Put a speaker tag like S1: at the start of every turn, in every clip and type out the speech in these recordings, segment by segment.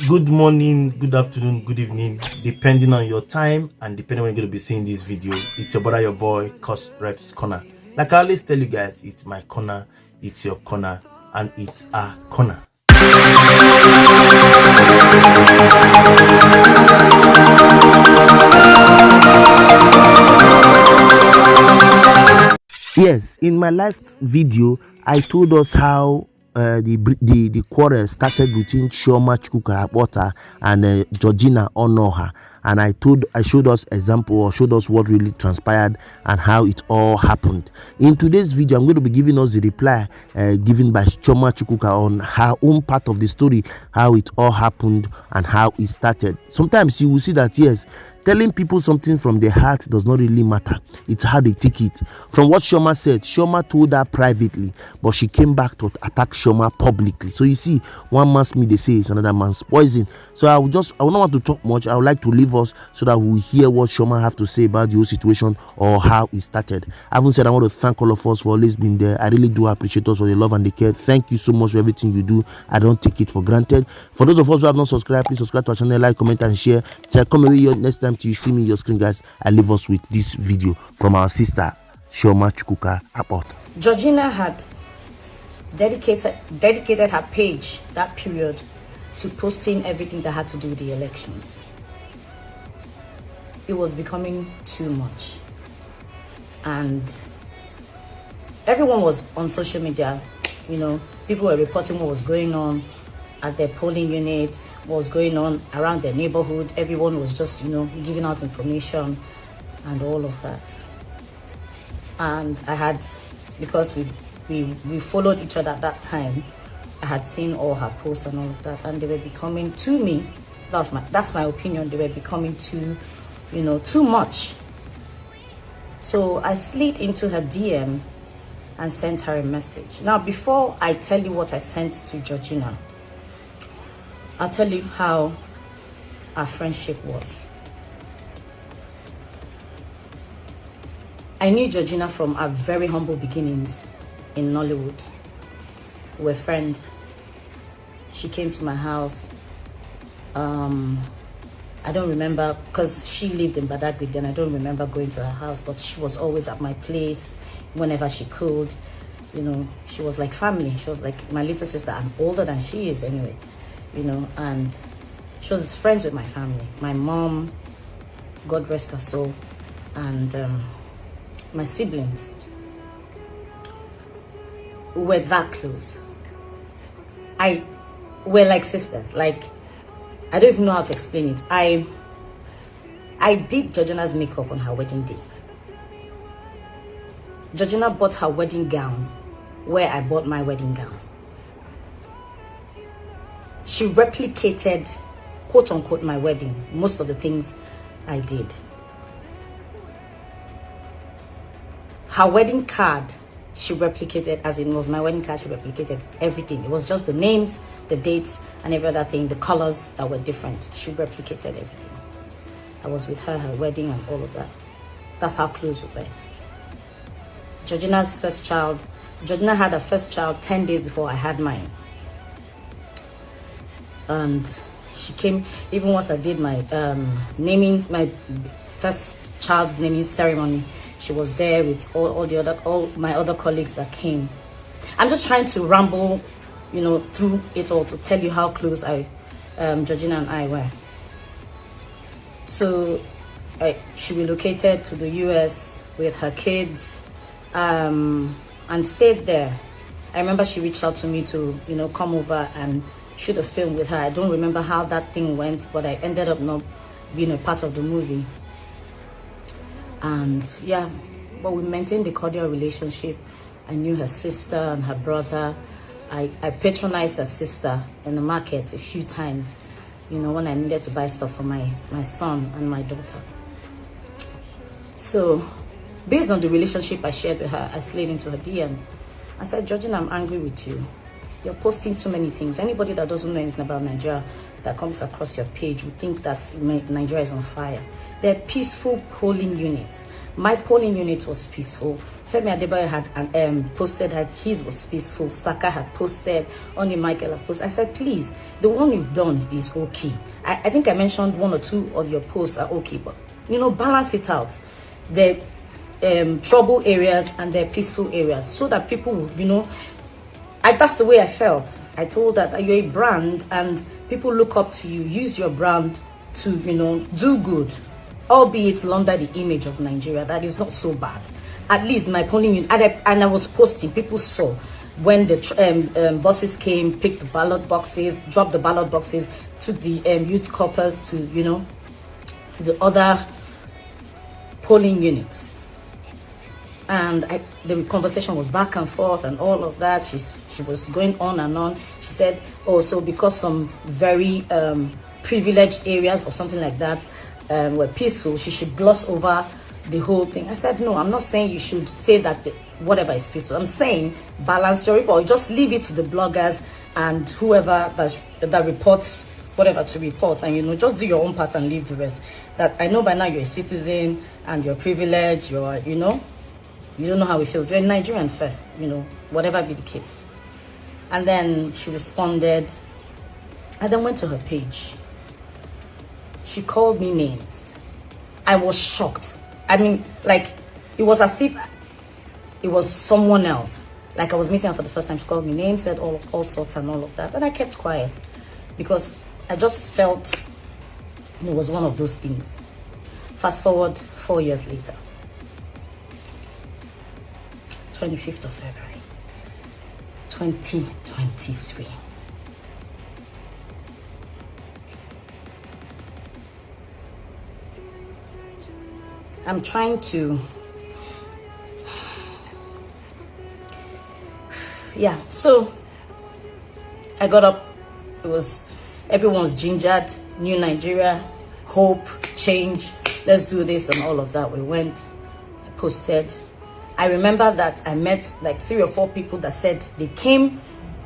S1: Good morning, good afternoon, good evening, depending on your time and depending when you're going to be seeing this video. It's your brother, your boy, courserepscorner. Like I always tell you guys, it's my corner, it's your corner, and it's our corner. Yes, in my last video, I told us how the quarrel started between Chioma Chukwuka Akpotha and Georgina Onuoha, and I showed us example, or showed us what really transpired and how it all happened. In today's video, I'm going to be giving us the reply given by Chioma Chukwuka on her own part of the story, how it all happened and how it started. Sometimes you will see that yes, telling people something from their heart does not really matter. It's how they take it. From what Chioma said, Chioma told her privately, but she came back to attack Chioma publicly. So you see, one man's meat, they say, is another man's poison. So I don't want to talk much. I would like to leave us so that we hear what Chioma have to say about the whole situation or how it started. I haven't said I want to thank all of us for always being there. I really do appreciate us for the love and the care. Thank you so much for everything you do. I don't take it for granted. For those of us who have not subscribed, please subscribe to our channel, like, comment, and share. So come away here next time till you see me on your screen, guys. I leave us with this video from our sister Chioma Chukwuka Akpotha.
S2: Georgina had dedicated her page that period to posting everything that had to do with the elections. It was becoming too much, and everyone was on social media. People were reporting what was going on at their polling units, what was going on around their neighborhood. Everyone was just giving out information and all of that. And I had, because we followed each other at that time, I had seen all her posts and all of that, and they were becoming, to me, that's my opinion, they were becoming too much. So I slid into her DM and sent her a message. Now, before I tell you what I sent to Georgina, I'll tell you how our friendship was. I knew Georgina from our very humble beginnings in Nollywood. We were friends. She came to my house. I don't remember, because she lived in Badagry then. I don't remember going to her house, but she was always at my place whenever she could. She was like family. She was like my little sister. I'm older than she is anyway, and she was friends with my family. My mom, God rest her soul, and my siblings. We were that close. We're like sisters. Like, I don't even know how to explain it. I did Georgina's makeup on her wedding day. Georgina bought her wedding gown where I bought my wedding gown. She replicated, quote unquote, my wedding, most of the things I did. Her wedding card, she replicated, as in was my wedding card, she replicated everything. It was just the names, the dates, and every other thing, the colors that were different. She replicated everything. I was with her wedding and all of that. That's how close we were. Georgina's first child, Georgina had her first child 10 days before I had mine. And she came, even once I did my my first child's naming ceremony, she was there with all my other colleagues that came. I'm just trying to ramble, through it all to tell you how close Georgina and I were. So she relocated to the US with her kids, and stayed there. I remember she reached out to me to, come over and shoot a film with her. I don't remember how that thing went, but I ended up not being a part of the movie. And yeah, but we maintained a cordial relationship. I knew her sister and her brother. I patronized her sister in the market a few times, when I needed to buy stuff for my son and my daughter. So based on the relationship I shared with her, I slid into her DM. I said, Georgina, I'm angry with you. You're posting too many things. Anybody that doesn't know anything about Nigeria that comes across your page would think that Nigeria is on fire. They're peaceful polling units. My polling unit was peaceful. Femi Adebayo had posted that his was peaceful. Saka had posted. Oni Michael has posted. I said, please, the one you've done is okay. I think I mentioned 1 or 2 of your posts are okay, but balance it out. The trouble areas and the peaceful areas, so that people would, that's the way I felt. I told that you're a brand and people look up to you. Use your brand to, do good, albeit under the image of Nigeria. That is not so bad. At least my polling unit, and I was posting, people saw when the buses came, picked the ballot boxes, dropped the ballot boxes, took the youth corpers to, to the other polling units. And the conversation was back and forth and all of that. She was going on and on. She said, oh, so because some very privileged areas or something like that were peaceful, she should gloss over the whole thing. I said, no, I'm not saying you should say that whatever is peaceful. I'm saying balance your report. Just leave it to the bloggers and whoever that reports whatever to report, and just do your own part and leave the rest. That I know by now you're a citizen and you're privileged, you don't know how it feels. You're a Nigerian first, whatever be the case. And then she responded. I then went to her page. She called me names. I was shocked. I mean, like, it was as if it was someone else. Like I was meeting her for the first time. She called me names, said all sorts and all of that. And I kept quiet because I just felt it was one of those things. Fast forward 4 years later. 25th of February 2023. I'm trying to so I got up. It was everyone's gingered, new Nigeria, hope, change, let's do this and all of that. We went, I posted. I remember that I met like 3 or 4 people that said they came,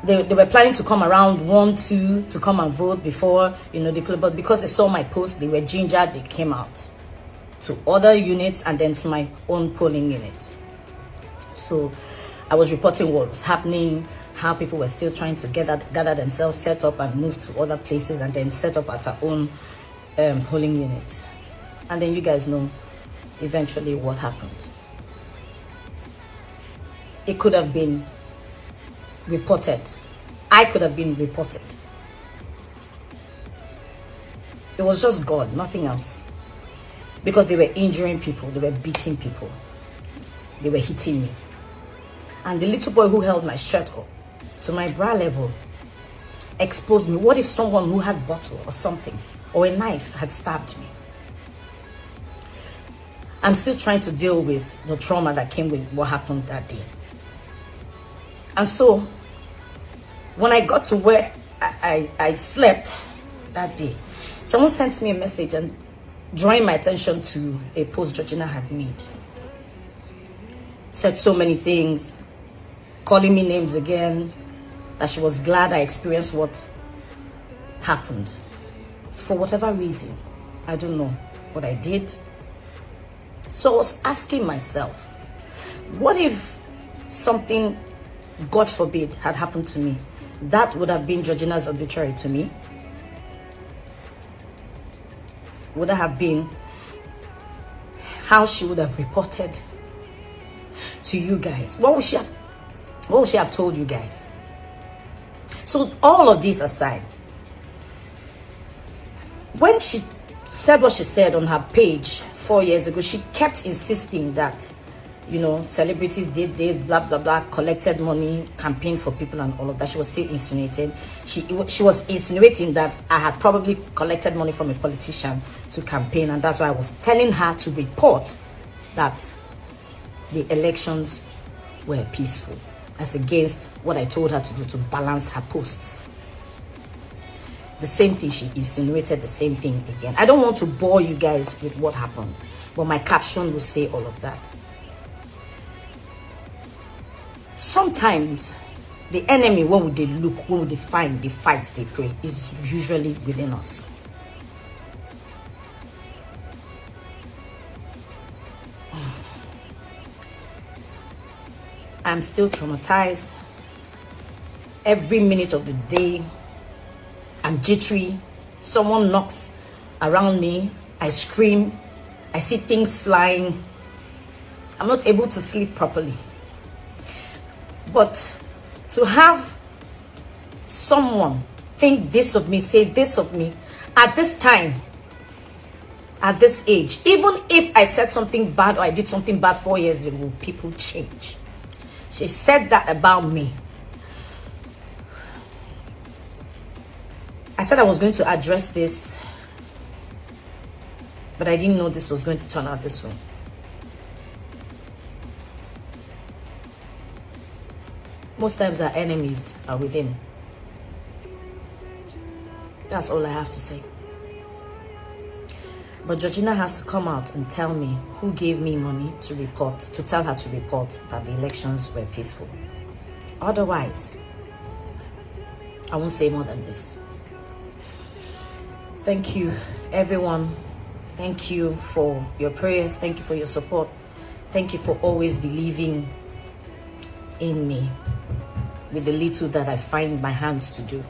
S2: they were planning to come around 1, 2 to come and vote before, the club, but because they saw my post, they were gingered, they came out to other units and then to my own polling unit. So I was reporting what was happening, how people were still trying to gather themselves, set up and move to other places and then set up at our own polling unit. And then you guys know eventually what happened. It could have been reported. I could have been reported. It was just God, nothing else. Because they were injuring people, they were beating people, they were hitting me. And the little boy who held my shirt up to my bra level exposed me. What if someone who had a bottle or something or a knife had stabbed me? I'm still trying to deal with the trauma that came with what happened that day. And so when I got to where I slept that day, someone sent me a message and drawing my attention to a post Georgina had made. Said so many things, calling me names again, that she was glad I experienced what happened. For whatever reason, I don't know what I did. So I was asking myself, what if something, God forbid, had happened to me? That would have been Georgina's obituary to me. Would have been how she would have reported to you guys. What would she have told you guys? So all of this aside, when she said what she said on her page 4 years ago, she kept insisting that celebrities did this, blah blah blah, collected money, campaigned for people and all of that. She was still insinuating. She was insinuating that I had probably collected money from a politician to campaign, and that's why I was telling her to report that the elections were peaceful, as against what I told her to do to balance her posts. The same thing, she insinuated the same thing again. I don't want to bore you guys with what happened, but my caption will say all of that. Sometimes the enemy, where would they look, where would they find the fights they pray, is usually within us. I'm still traumatized. Every minute of the day, I'm jittery. Someone knocks around me, I scream, I see things flying. I'm not able to sleep properly. But to have someone think this of me, say this of me, at this time, at this age, even if I said something bad or I did something bad 4 years ago, people change. She said that about me. I said I was going to address this, but I didn't know this was going to turn out this way. Most times our enemies are within. That's all I have to say. But Georgina has to come out and tell me who gave me money to report, to tell her to report that the elections were peaceful. Otherwise, I won't say more than this. Thank you, everyone. Thank you for your prayers. Thank you for your support. Thank you for always believing in me with the little that I find my hands to do.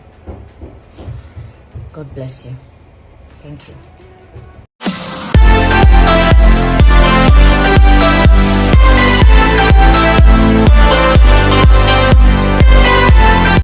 S2: God bless you. Thank you.